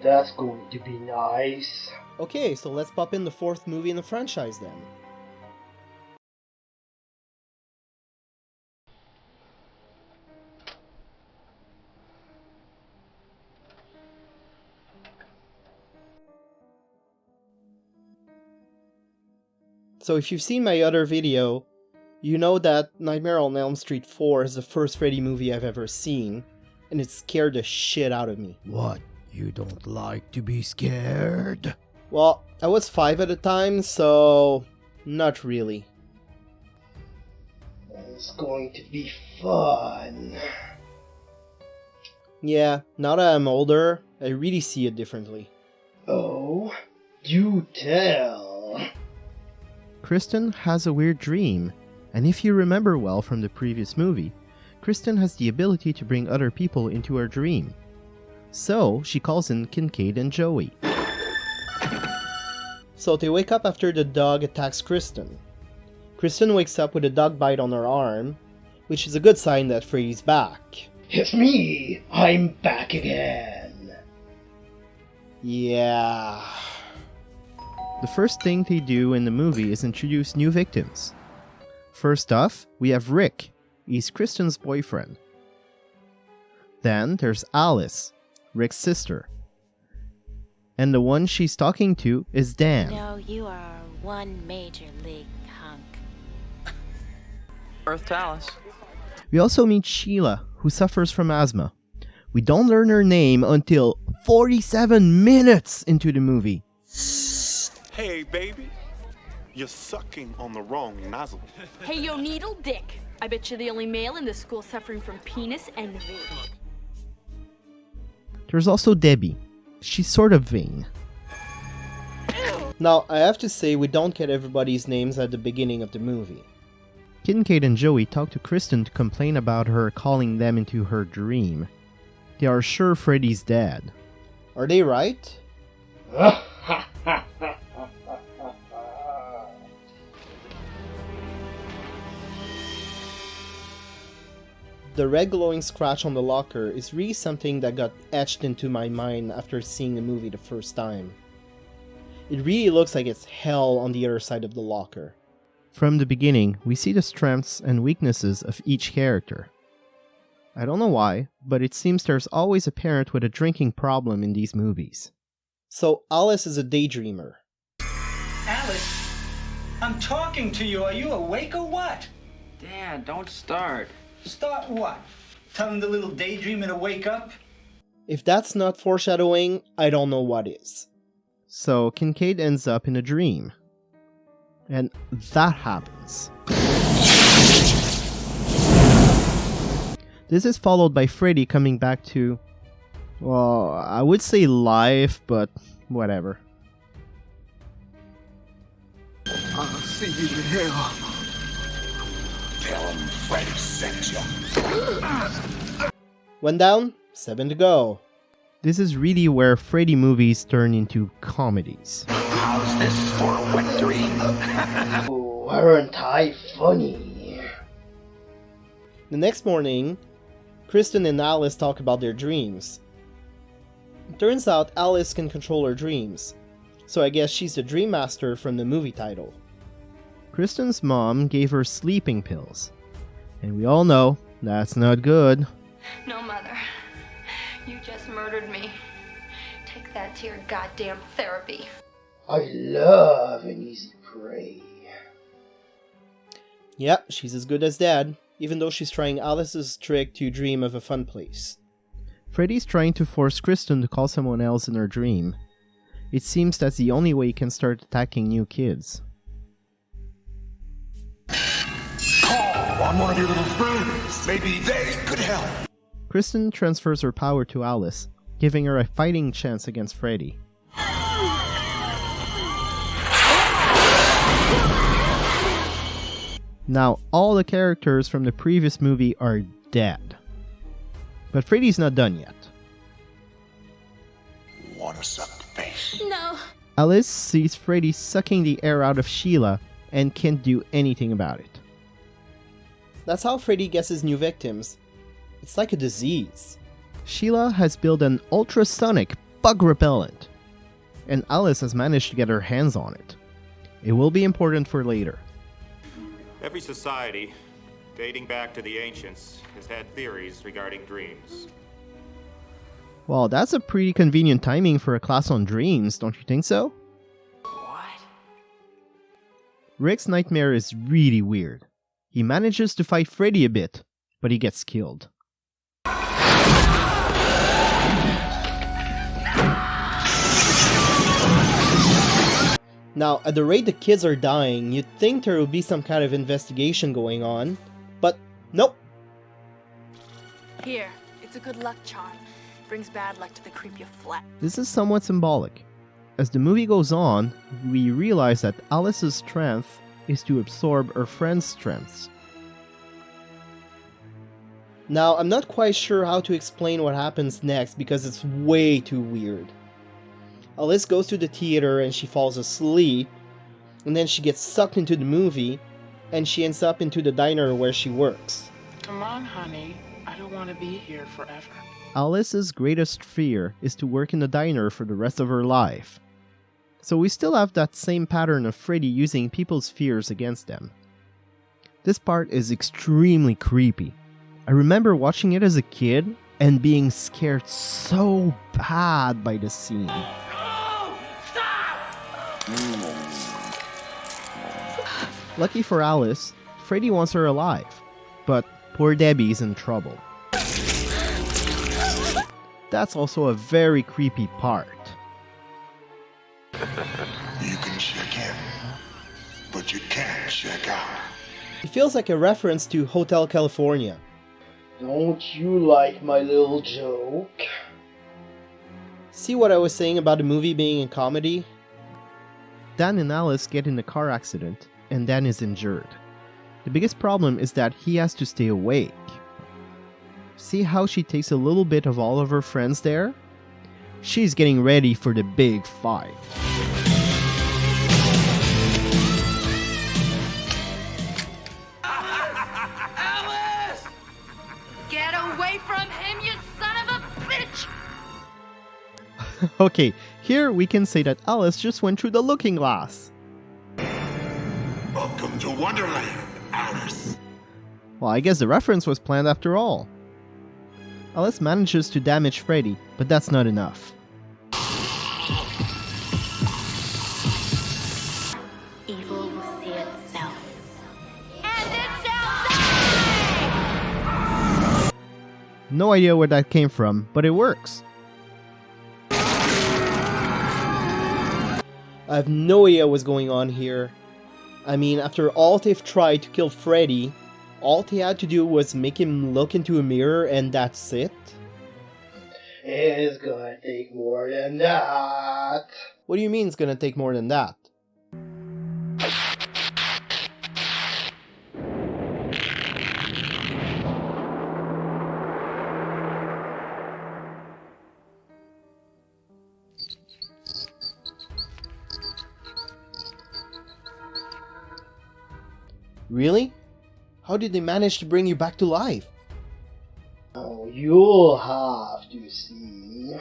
That's going to be nice. Okay, so let's pop in the fourth movie in the franchise then. So if you've seen my other video, you know that Nightmare on Elm Street 4 is the first Freddy movie I've ever seen, and it scared the shit out of me. What? You don't like to be scared? Well, I was 5 at the time, so not really. It's going to be fun. Yeah, now that I'm older, I really see it differently. Oh, do tell. Kristen has a weird dream, and if you remember well from the previous movie, Kristen has the ability to bring other people into her dream. So, she calls in Kincaid and Joey. So they wake up after the dog attacks Kristen. Kristen wakes up with a dog bite on her arm, which is a good sign that Freddy's back. It's me! I'm back again! Yeah... The first thing they do in the movie is introduce new victims. First off, we have Rick. He's Kristen's boyfriend. Then there's Alice, Rick's sister. And the one she's talking to is Dan. No, you are one major league hunk. Earth to Alice. We also meet Sheila, who suffers from asthma. We don't learn her name until 47 minutes into the movie. Hey, baby. You're sucking on the wrong nozzle. Hey, yo, needle dick. I bet you're the only male in this school suffering from penis envy. There's also Debbie. She's sort of vain. Now, I have to say we don't get everybody's names at the beginning of the movie. Kincaid and Joey talk to Kristen to complain about her calling them into her dream. They are sure Freddy's dead. Are they right? The red glowing scratch on the locker is really something that got etched into my mind after seeing the movie the first time. It really looks like it's hell on the other side of the locker. From the beginning, we see the strengths and weaknesses of each character. I don't know why, but it seems there's always a parent with a drinking problem in these movies. So Alice is a daydreamer. Alice, I'm talking to you. Are you awake or what? Dad, don't start. Start what? Telling the little daydreamer to wake up? If that's not foreshadowing, I don't know what is. So Kincaid ends up in a dream. And that happens. This is followed by Freddy coming back to, well, I would say life, but whatever. I'll see you in hell. Tell him Freddy sent you. One down, 7 to go. This is really where Freddy movies turn into comedies. How's this for a wet dream? Oh, aren't I funny? The next morning, Kristen and Alice talk about their dreams. It turns out Alice can control her dreams, so I guess she's the Dream Master from the movie title. Kristen's mom gave her sleeping pills, and we all know that's not good. No, Mother. You just murdered me. Take that to your goddamn therapy. I love an easy prey. Yeah, she's as good as Dad, even though she's trying Alice's trick to dream of a fun place. Freddy's trying to force Kristen to call someone else in her dream. It seems that's the only way he can start attacking new kids. Call on one of your little friends. Maybe they could help. Kristen transfers her power to Alice, giving her a fighting chance against Freddy. Now, all the characters from the previous movie are dead. But Freddy's not done yet. Wanna suck the face? No. Alice sees Freddy sucking the air out of Sheila and can't do anything about it. That's how Freddy gets his new victims. It's like a disease. Sheila has built an ultrasonic bug repellent, and Alice has managed to get her hands on it. It will be important for later. Every society, dating back to the ancients, has had theories regarding dreams. Well, that's a pretty convenient timing for a class on dreams, don't you think so? What? Rick's nightmare is really weird. He manages to fight Freddy a bit, but he gets killed. Now, at the rate the kids are dying, you'd think there would be some kind of investigation going on, but nope. Here, it's a good luck charm. Brings bad luck to the creep you flat. This is somewhat symbolic. As the movie goes on, we realize that Alice's strength is to absorb her friend's strengths. Now, I'm not quite sure how to explain what happens next because it's way too weird. Alice goes to the theater and she falls asleep, and then she gets sucked into the movie, and she ends up into the diner where she works. Come on, honey. I don't want to be here forever. Alice's greatest fear is to work in the diner for the rest of her life. So we still have that same pattern of Freddy using people's fears against them. This part is extremely creepy. I remember watching it as a kid and being scared so bad by the scene. Lucky for Alice, Freddy wants her alive, but poor Debbie's in trouble. That's also a very creepy part. You can check in, but you can't check out. It feels like a reference to Hotel California. Don't you like my little joke? See what I was saying about the movie being a comedy? Dan and Alice get in a car accident, and Dan is injured. The biggest problem is that he has to stay awake. See how she takes a little bit of all of her friends there? She's getting ready for the big fight. Alice! Get away from him, you son of a bitch! Okay, here we can say that Alice just went through the looking glass. Welcome to Wonderland, Alice. Well, I guess the reference was planned after all. Alice manages to damage Freddy, but that's not enough. Evil will see itself. And it's outside! No idea where that came from, but it works. I have no idea what's going on here. I mean, after all they've tried to kill Freddy, all they had to do was make him look into a mirror and that's it? It's gonna take more than that. What do you mean it's gonna take more than that? Really? How did they manage to bring you back to life? Oh, you'll have to see.